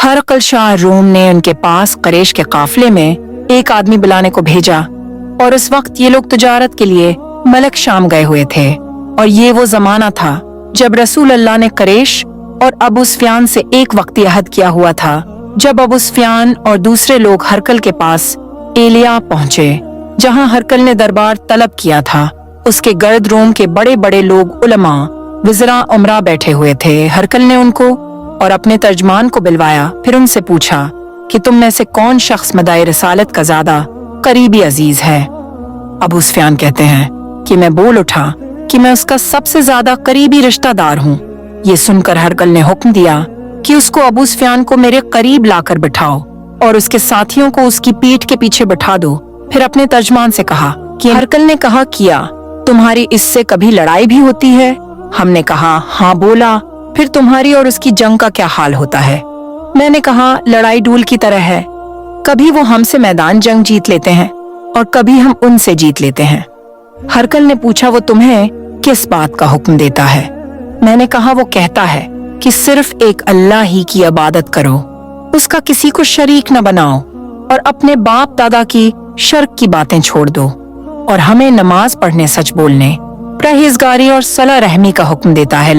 हरकल Shah room ने उनके पास कुरैश के काफिले में एक आदमी बुलाने को भेजा और उस वक्त ये लोग तिजारत के लिए मलक शाम गए हुए थे और ये वो जमाना था जब रसूल अल्लाह ने कुरैश और अबू सुफियान से एक वक्ती अहद किया हुआ था। जब अबू सुफियान और दूसरे लोग हरकल के पास एलिया पहुंचे जहां हरकल ने दरबार तलब किया था, उसके गर्द रूम के बड़े बड़े लोग उलमा वज़रा उमरा बैठे हुए थे। हरकल ने उनको और अपने तर्जमान को बुलवाया, फिर उनसे पूछा कि तुम में से कौन शख्स मदाए रसालत का ज्यादा करीबी अजीज है। अबू सुफियान कहते हैं कि मैं बोल उठा कि मैं उसका सबसे ज्यादा करीबी रिश्तेदार हूँ। ये सुनकर हरकल ने हुक्म दिया कि उसको अबू सुफियान को मेरे करीब लाकर बिठाओ और उसके साथियों को उसकी पीठ के पीछे बिठा दो। फिर अपने तर्जमान से कहा कि हरकल ने कहा किया तुम्हारी इससे कभी लड़ाई भी होती है? हमने कहा हाँ। बोला फिर तुम्हारी और उसकी जंग का क्या हाल होता है? मैंने कहा लड़ाई डूल की तरह है, कभी वो हमसे मैदान जंग जीत लेते हैं और कभी हम उनसे जीत लेते हैं। हरकल ने पूछा वो तुम्हें किस बात का हुक्म देता है? मैंने कहा वो कहता है कि सिर्फ एक अल्लाह ही की इबादत करो, उसका किसी को शरीक न बनाओ और अपने बाप दादा की शर्क की बातें छोड़ दो और हमें नमाज पढ़ने, सच बोलने, परहेजगारी और सला रहमी का हुक्म देता है।